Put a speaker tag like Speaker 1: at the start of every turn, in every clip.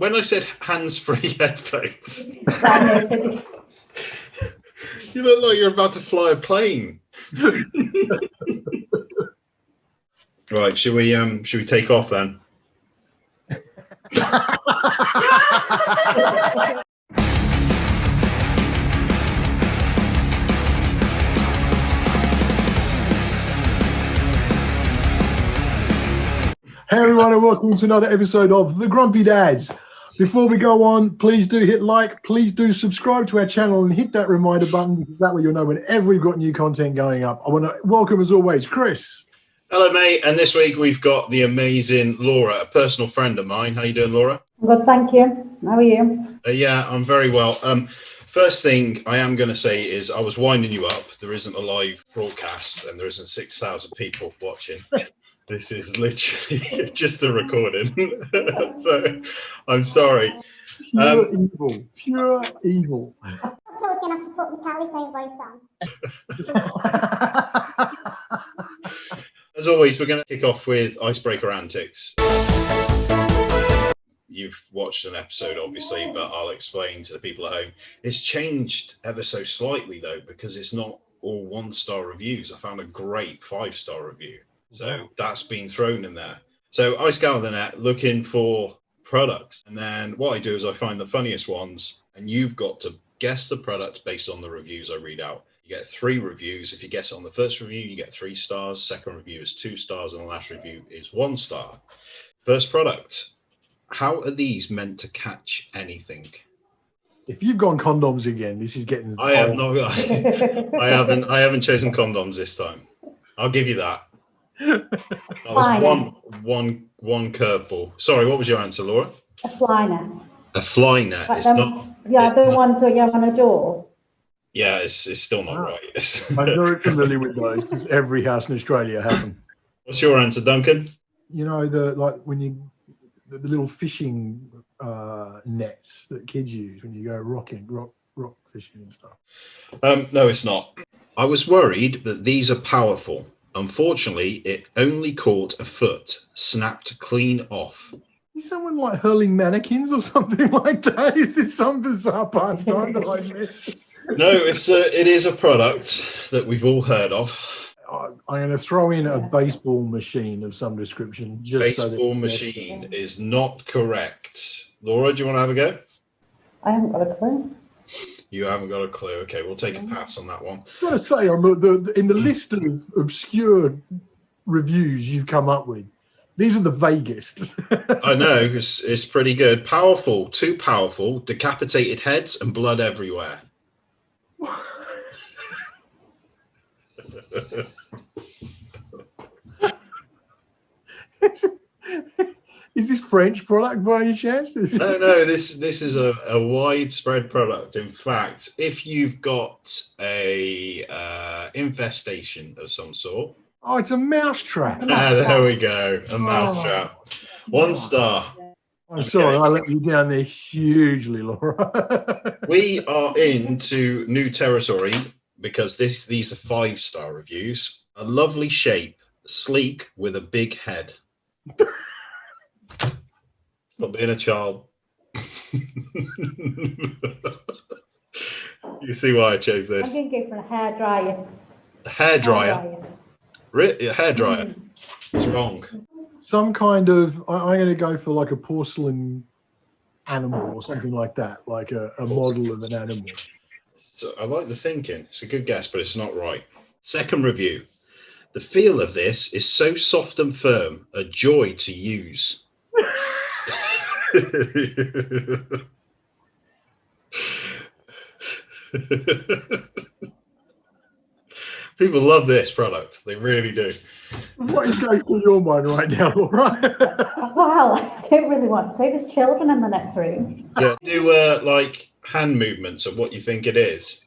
Speaker 1: when I said hands-free headphones, you look like you're about to fly a plane. Right, should we take off then?
Speaker 2: Hey everyone, and welcome to another episode of The Grumpy Dads. Before we go on, please do hit like, please do subscribe to our channel and hit that reminder button, because that way you'll know whenever we've got new content going up. I want to welcome, as always, Chris.
Speaker 1: Hello, mate. And this week we've got the amazing Laura, a personal friend of mine. How you doing, Laura?
Speaker 3: Good, thank you. How are you?
Speaker 1: Yeah, I'm very well. First thing I am going to say is I was winding you up. There isn't a live broadcast and there isn't 6,000 people watching. This is literally just a recording. So I'm sorry.
Speaker 2: Pure evil. Pure evil.
Speaker 4: I thought I was going to have to put the Cali Paint voice on.
Speaker 1: As always, we're going to kick off with Icebreaker Antics. You've watched an episode, obviously, but I'll explain to the people at home. It's changed ever so slightly, though, because it's not all 1-star reviews. I found a great 5-star review. So that's been thrown in there. So I scour the net looking for products. And then what I do is I find the funniest ones, and you've got to guess the product based on the reviews I read out. You get 3 reviews. If you guess it on the first review, you get 3 stars. Second review is 2 stars. And the last review is 1 star. First product. How are these meant to catch anything?
Speaker 2: If you've gone condoms again, this is getting...
Speaker 1: I have not. I haven't chosen condoms this time. I'll give you that. That was one curveball. Sorry, what was your answer, Laura?
Speaker 3: A fly net.
Speaker 1: A fly net.
Speaker 3: But,
Speaker 1: it's not.
Speaker 3: Yeah, the ones that you have on a door.
Speaker 1: Yeah, it's still not right.
Speaker 2: I'm very familiar with those because every house in Australia has them.
Speaker 1: What's your answer, Duncan?
Speaker 2: You know, the little fishing nets that kids use when you go rock fishing and stuff.
Speaker 1: No, it's not. I was worried that these are powerful. Unfortunately, it only caught a foot, snapped clean off.
Speaker 2: Is someone like hurling mannequins or something like that? Is this some bizarre pastime that I missed?
Speaker 1: No, it is a product that we've all heard of.
Speaker 2: I'm going to throw in a baseball machine of some description.
Speaker 1: Baseball machine is not correct. Laura, do you want to have a go?
Speaker 3: I haven't got a clue.
Speaker 1: You haven't got a clue. Okay, we'll take a pass on that one.
Speaker 2: I've got to say, in the list of obscure reviews you've come up with, these are the vaguest.
Speaker 1: I know, it's pretty good. Powerful, too powerful, decapitated heads and blood everywhere.
Speaker 2: Is this French product by any chance?
Speaker 1: No, this is a widespread product. In fact, if you've got a infestation of some sort.
Speaker 2: Oh, it's a mousetrap.
Speaker 1: There we go, a mousetrap. 1 star.
Speaker 2: I'm sorry, I let you down there hugely, Laura.
Speaker 1: We are into new territory because these are 5-star reviews. A lovely shape, sleek with a big head. Stop being a child. You see why I chose this?
Speaker 3: I'm going to go for a hairdryer.
Speaker 1: A hairdryer? A hairdryer? It's wrong.
Speaker 2: Some kind of, I'm going to go for like a porcelain animal or something like that, like a model of an animal.
Speaker 1: So I like the thinking. It's a good guess, but it's not right. Second review. The feel of this is so soft and firm, a joy to use. People love this product. They really do.
Speaker 2: What is going through your mind right now, Laura?
Speaker 3: Well, I don't really want to say there's children in the next room.
Speaker 1: Yeah, do like hand movements of what you think it is.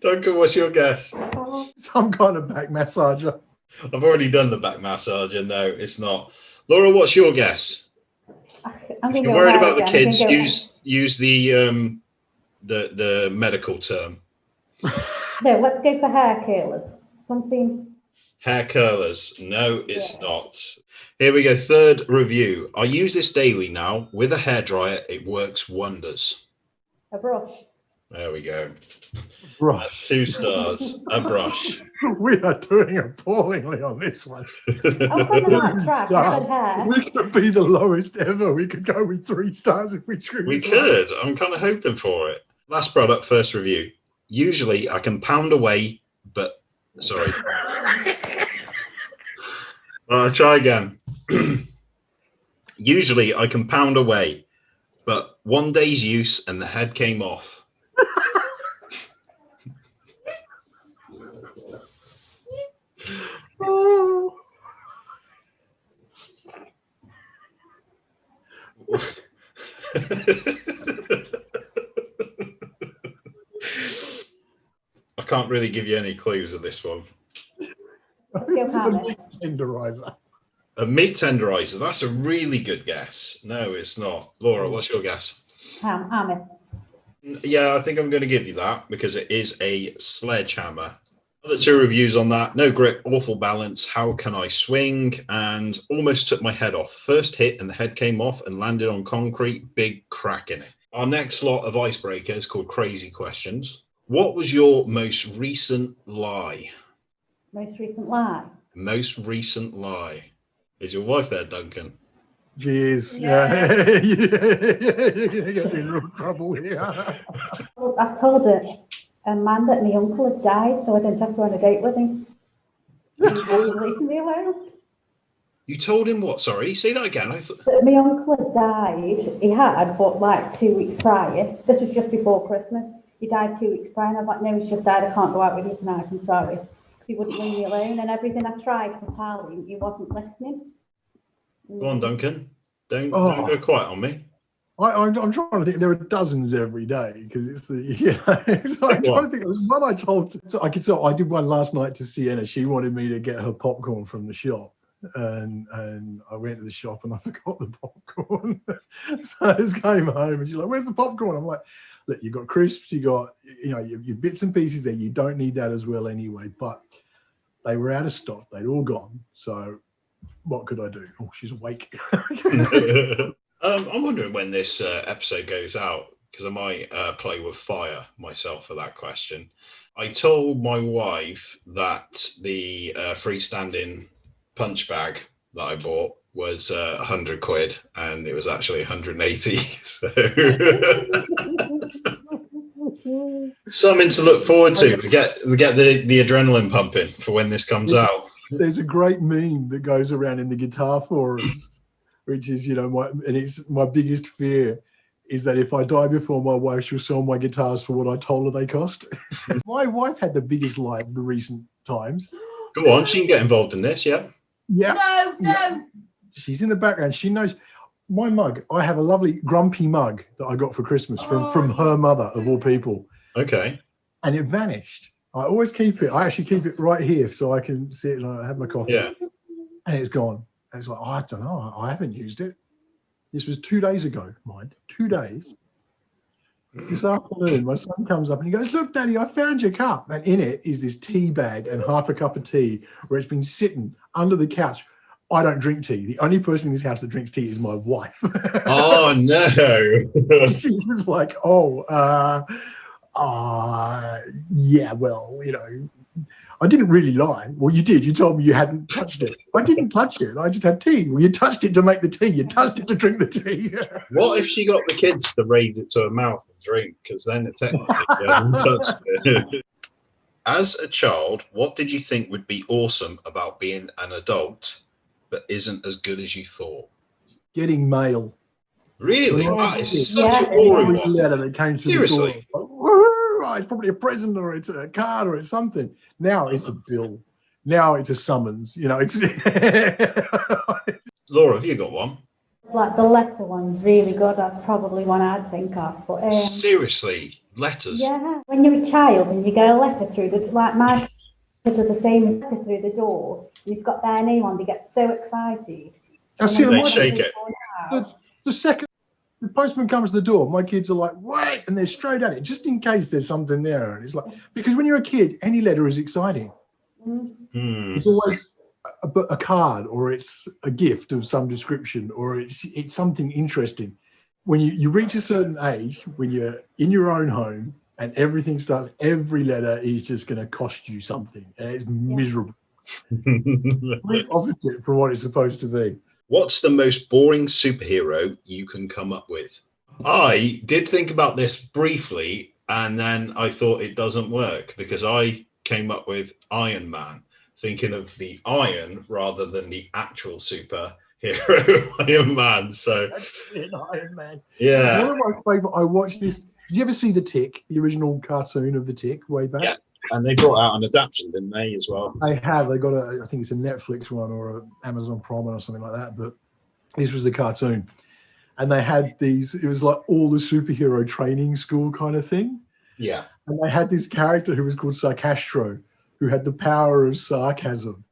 Speaker 1: Duncan, what's your guess?
Speaker 2: Some kind of back massager.
Speaker 1: I've already done the back massage, and no, it's not. Laura, what's your guess?
Speaker 3: I'm
Speaker 1: You're worried about the kids. Use the medical term.
Speaker 3: No, let's go for hair curlers. Something
Speaker 1: Hair curlers. No, it's not. Here we go. Third review. I use this daily now. With a hairdryer, it works wonders.
Speaker 3: A brush.
Speaker 1: There we go.
Speaker 2: Brush.
Speaker 1: That's 2 stars. A brush.
Speaker 2: We are doing appallingly on this one.
Speaker 3: I'm on the right track. I said hair.
Speaker 2: We could be the lowest ever. We could go with 3 stars if we screw
Speaker 1: We
Speaker 2: this
Speaker 1: could. I'm kind of hoping for it. Last product, first review. Usually I can pound away, but sorry. I'll try again. Usually I can pound away, but one day's use and the head came off.
Speaker 2: Oh.
Speaker 1: I can't really give you any clues of this one.
Speaker 2: It's a meat tenderizer.
Speaker 1: A meat tenderizer. That's a really good guess. No, it's not. Laura, what's your guess?
Speaker 3: Hammer.
Speaker 1: Yeah, I think I'm going to give you that because it is a sledgehammer. Other 2 reviews on that. No grip, awful balance. How can I swing? And almost took my head off. First hit and the head came off and landed on concrete. Big crack in it. Our next lot of icebreakers called Crazy Questions. What was your most recent lie?
Speaker 3: Most recent lie.
Speaker 1: Most recent lie. Is your wife there, Duncan?
Speaker 2: Jeez.
Speaker 3: Yeah.
Speaker 2: Yeah. You're going to get me in real trouble here.
Speaker 3: Well, I told a man that my uncle had died, so I didn't have to go on a date with him. He was leaving me alone.
Speaker 1: You told him what? Sorry, say that again. I thought.
Speaker 3: But my uncle had died. He had, but like 2 weeks prior. This was just before Christmas. He died 2 weeks prior, and I was like, no, he's just died. I can't go out with you tonight. I'm sorry. Because he wouldn't leave me alone, and everything I tried to tell him, he wasn't listening.
Speaker 1: Go on, Duncan. Don't go quiet on me.
Speaker 2: I'm trying to think. There are dozens every day because it's the I'm trying to think. There was one I told. I could tell. I did one last night to Sienna. She wanted me to get her popcorn from the shop, and I went to the shop and I forgot the popcorn. So I just came home and she's like, "Where's the popcorn?" I'm like, "Look, you got crisps. You got your bits and pieces there. You don't need that as well anyway." But they were out of stock. They'd all gone. So what could I do? Oh, she's awake.
Speaker 1: I'm wondering when this episode goes out because I might play with fire myself for that question. I told my wife that the freestanding punch bag that I bought was 100 quid and it was actually 180. So something to look forward to. Get the adrenaline pumping for when this comes out.
Speaker 2: There's a great meme that goes around in the guitar forums, which is, it's my biggest fear is that if I die before my wife, she'll sell my guitars for what I told her they cost. My wife had the biggest lie of the recent times.
Speaker 1: Go on, she can get involved in this, yeah?
Speaker 2: Yeah.
Speaker 3: No.
Speaker 2: Yeah. She's in the background. She knows my mug. I have a lovely grumpy mug that I got for Christmas from her mother, of all people.
Speaker 1: Okay.
Speaker 2: And it vanished. I always keep it. I actually keep it right here so I can see it and I have my coffee.
Speaker 1: Yeah.
Speaker 2: And it's gone. And it's like, I don't know. I haven't used it. This was 2 days ago, mind. 2 days. This afternoon, my son comes up and he goes, "Look, Daddy, I found your cup." And in it is this tea bag and half a cup of tea where it's been sitting under the couch. I don't drink tea. The only person in this house that drinks tea is my wife.
Speaker 1: Oh, no.
Speaker 2: She was like, yeah, well, I didn't really lie. Well, you did. You told me you hadn't touched it. I didn't touch it. I just had tea. Well, you touched it to make the tea. You touched it to drink the tea.
Speaker 1: What if she got the kids to raise it to her mouth and drink? Because then it technically hasn't touched it. As a child, what did you think would be awesome about being an adult but isn't as good as you thought?
Speaker 2: Getting mail.
Speaker 1: Really?
Speaker 3: Yeah.
Speaker 1: That is such a boring one.
Speaker 2: Letter that came through
Speaker 1: Seriously?
Speaker 2: the door. Woohoo! It's probably a present or it's a card or it's something. Now it's a bill. Now it's a summons. It's
Speaker 1: Laura, have you got one?
Speaker 3: Like the letter one's really good. That's probably one I'd think of. But
Speaker 1: Seriously? Letters?
Speaker 3: yeah, when you're a child and you get a letter through my kids are the same letter through the door, and it's got their name on. They get so excited.
Speaker 2: I see
Speaker 1: They shake it.
Speaker 2: The second the postman comes to the door, my kids are like, "Wait," and they're straight at it, just in case there's something there. And it's like, because when you're a kid, any letter is exciting. It's always a card, or it's a gift of some description, or it's something interesting. When you reach a certain age, when you're in your own home and everything starts, every letter is just going to cost you something, and it's miserable. Complete opposite from what it's supposed to be.
Speaker 1: What's the most boring superhero you can come up with? I did think about this briefly, and then I thought it doesn't work because I came up with Iron Man, thinking of the iron rather than the actual superhero Iron Man. So,
Speaker 2: Iron Man.
Speaker 1: yeah.
Speaker 2: One of my favorite. I watched this. Did you ever see The Tick, the original cartoon of The Tick way back?
Speaker 1: Yeah. And they brought out an adaptation, didn't they, as well?
Speaker 2: They have. They got I think it's a Netflix one or an Amazon Prime one or something like that. But this was the cartoon. And they had these, it was like all the superhero training school kind of thing.
Speaker 1: Yeah.
Speaker 2: And they had this character who was called Sarcastro, who had the power of sarcasm.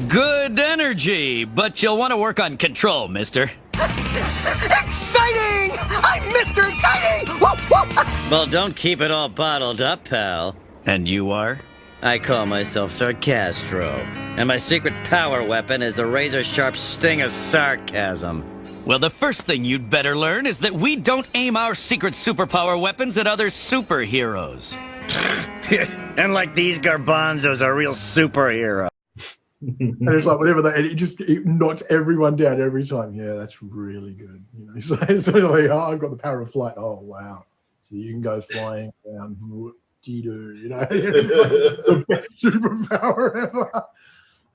Speaker 5: Good energy, but you'll want to work on control, mister.
Speaker 6: Exciting! I'm Mr. Exciting! Whoa, whoa.
Speaker 7: Well, don't keep it all bottled up, pal.
Speaker 5: And you are?
Speaker 7: I call myself Sarcastro, and my secret power weapon is the razor-sharp sting of sarcasm.
Speaker 5: Well, the first thing you'd better learn is that we don't aim our secret superpower weapons at other superheroes.
Speaker 7: And like these garbanzos are real superhero.
Speaker 2: And it's like whatever that, it knocks everyone down every time. Yeah, that's really good. You know, so it's sort of like, oh, I've got the power of flight. Oh wow! So you can go flying around. What do you do? You know, the best superpower ever.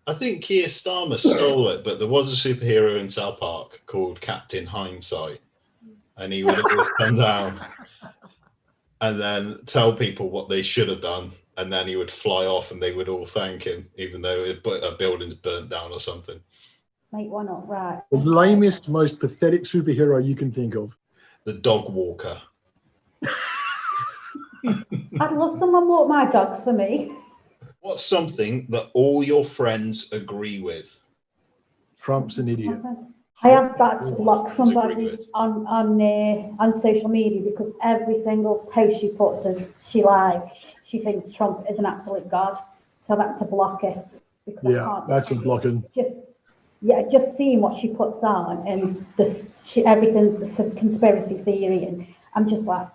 Speaker 1: I think Keir Starmer stole it, but there was a superhero in South Park called Captain Hindsight, and he would have come down and then tell people what they should have done, and then he would fly off and they would all thank him, even though a building's burnt down or something.
Speaker 3: Make one up, right?
Speaker 2: The lamest, most pathetic superhero you can think of.
Speaker 1: The dog walker.
Speaker 3: I'd love someone walk my dogs for me.
Speaker 1: What's something that all your friends agree with?
Speaker 2: Trump's an idiot.
Speaker 3: I have had to block somebody on social media because every single post she puts she thinks Trump is an absolute god. So I've had to block it because I can't.
Speaker 2: That's a blocking.
Speaker 3: Just seeing what she puts on and everything's a conspiracy theory, and I'm just like,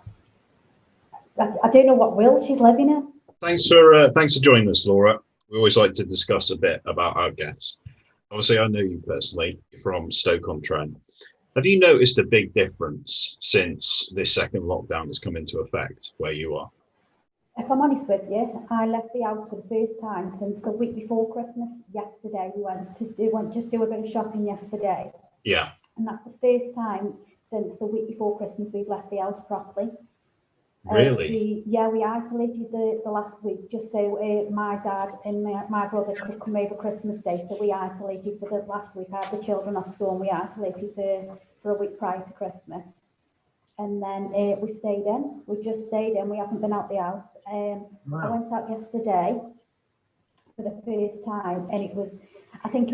Speaker 3: I don't know what world she's living in.
Speaker 1: Thanks for joining us, Laura. We always like to discuss a bit about our guests. Obviously, I know you personally from Stoke-on-Trent. Have you noticed a big difference since this second lockdown has come into effect where you are?
Speaker 3: If I'm honest with you, I left the house for the first time since the week before Christmas. Yesterday, we went to do a bit of shopping yesterday.
Speaker 1: Yeah.
Speaker 3: And that's the first time since the week before Christmas we've left the house properly.
Speaker 1: Really?
Speaker 3: We isolated the last week just so my dad and my brother could come over Christmas Day. So we isolated for the last week. I had the children off school and we isolated for a week prior to Christmas. And then we stayed in. We just stayed in. We haven't been out the house.
Speaker 2: Wow.
Speaker 3: I went out yesterday for the first time, and it was, I think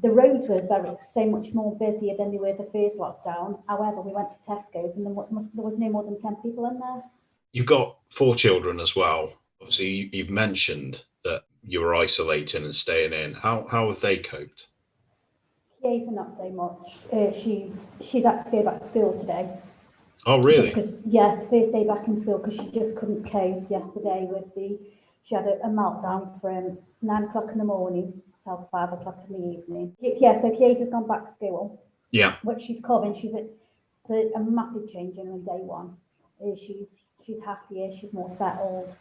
Speaker 3: the roads were so much more busier than they were the first lockdown. However, we went to Tesco's and there was no more than 10 people in there.
Speaker 1: You've got 4 children as well. Obviously, you've mentioned that you were isolating and staying in. How have they coped?
Speaker 3: Kiesa, not so much. She's had to go back to school today.
Speaker 1: Oh, really?
Speaker 3: It's first day back in school because she just couldn't cope yesterday she had a meltdown from 9 o'clock in the morning till 5 o'clock in the evening. Yeah, so Kiesa's gone back to school.
Speaker 1: Yeah.
Speaker 3: But she's coming. She's a massive change in her day one. She's happier, she's more settled.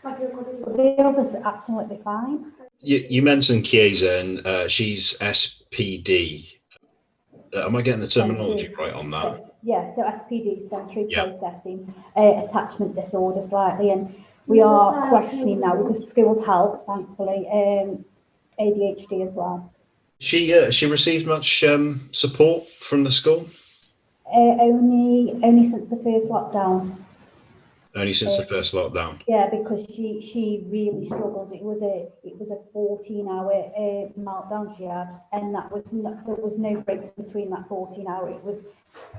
Speaker 3: But the others are absolutely fine.
Speaker 1: You mentioned Chiesa, and she's SPD. Am I getting the terminology right on that?
Speaker 3: Yeah, so SPD, sensory processing, attachment disorder slightly, and we are questioning now because schools help, thankfully, ADHD as well.
Speaker 1: She received much support from the school?
Speaker 3: Only since the first lockdown.
Speaker 1: Only since the first lockdown.
Speaker 3: Yeah, because she really struggled. It was a 14-hour meltdown she had, and there was no breaks between that 14 hour. It was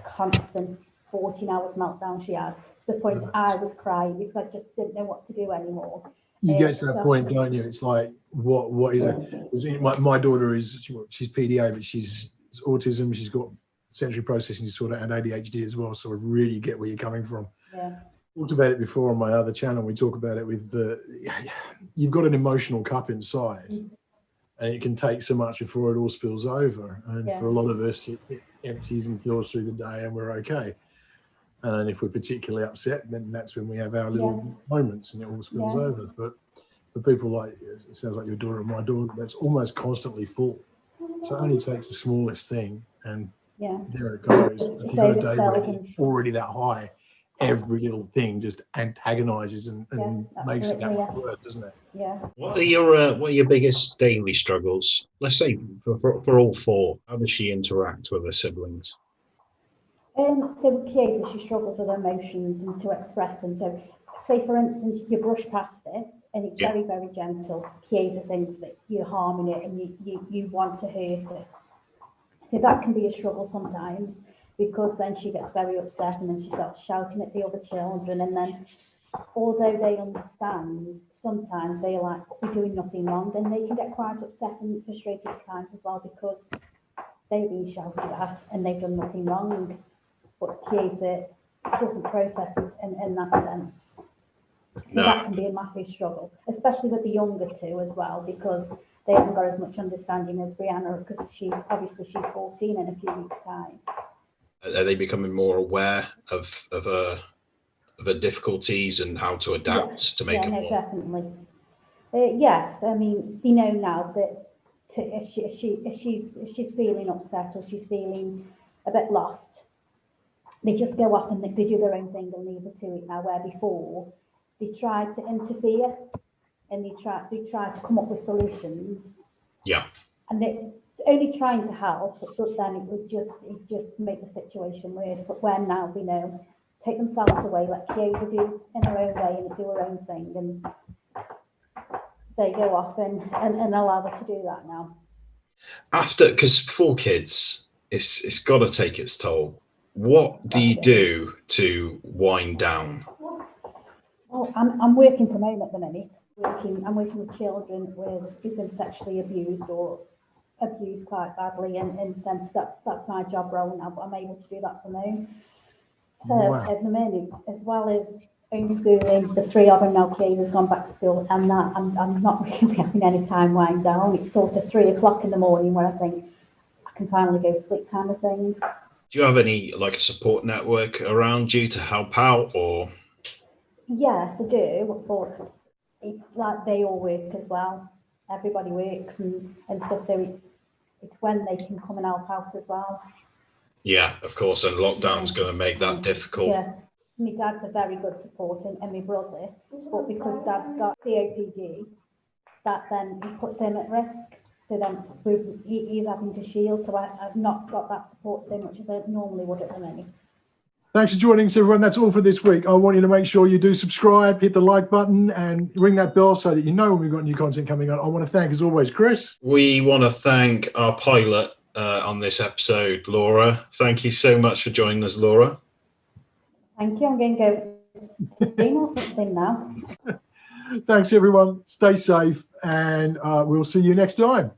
Speaker 3: constant 14 hours meltdown she had, to the point I was crying because I just didn't know what to do anymore.
Speaker 2: You get to that point, don't you? It's like, what is it? 'Cause my daughter she's PDA, but she's autism. She's got sensory processing disorder and ADHD as well. So I really get where you're coming from.
Speaker 3: Yeah.
Speaker 2: Talked about it before on my other channel. We talk about it with you've got an emotional cup inside, and it can take so much before it all spills over. And for a lot of us, it empties and flows through the day, and we're okay. And if we're particularly upset, then that's when we have our little moments, and it all spills over. But for people like, it sounds like your daughter and my daughter, that's almost constantly full. So it only takes the smallest thing, and there it goes. If you've got a day where it's already that high, every little thing just antagonizes and makes it that much worse, doesn't it?
Speaker 3: Yeah.
Speaker 1: What are your biggest daily struggles? Let's say for all four. How does she interact with her siblings?
Speaker 3: So with Chiesa, she struggles with emotions and to express them. So, say for instance, you brush past it and it's very, very gentle. Chiesa thinks that you're harming it and you want to hurt it. So that can be a struggle sometimes, because then she gets very upset and then she starts shouting at the other children. And then, although they understand, sometimes they're like, we're doing nothing wrong, and they can get quite upset and frustrated at times as well, because they've been shouted at and they've done nothing wrong. But Chiesa doesn't process it in that sense. So that can be a massive struggle, especially with the younger two as well, because they haven't got as much understanding as Brianna, because she's 14 in a few weeks' time.
Speaker 1: Are they becoming more aware of her difficulties and how to adapt to make it more?
Speaker 3: Definitely. Yes, I mean, they know now that if she's feeling upset or she's feeling a bit lost, they just go off and they do their own thing and leave her to it now, where before they tried to interfere and they try to come up with solutions. Yeah. And they only trying to help, but then it just make the situation worse. But when now we know, take themselves away, let Chiesa do it in her own way and do her own thing, and they go off and allow her to do that now. After,
Speaker 1: because 4 kids, it's got to take its toll. What do you do to wind down?
Speaker 3: Well, I'm working from home at the minute. I'm working with children who've been sexually abused or abused quite badly, and in the sense that's my job role now, but I'm able to do that from home. So at the minute, as well as homeschooling, the 3 of them now, Chiesa's gone back to school, and that I'm not really having any time wind down. It's sort of 3 o'clock in the morning where I think I can finally go to sleep, kind of thing.
Speaker 1: Do you have any, like, a support network around you to help out, or?
Speaker 3: Yes, I do, but it's like they all work as well. Everybody works and stuff, so it's when they can come and help out as well.
Speaker 1: Yeah, of course, and lockdown's going to make that difficult. Yeah,
Speaker 3: my dad's a very good support, and my brother, but because Dad's got COPD, that then he puts him at risk. So then he's having to shield, so I've not got that support so much as I normally would at the minute.
Speaker 2: Thanks for joining us, everyone. That's all for this week. I want you to make sure you do subscribe, hit the like button, and ring that bell so that you know when we've got new content coming on. I want to thank, as always, Chris.
Speaker 1: We want to thank our pilot on this episode, Laura. Thank you so much for joining us, Laura.
Speaker 3: Thank you. I'm going to go to Spain or something now.
Speaker 2: Thanks, everyone. Stay safe, and we'll see you next time.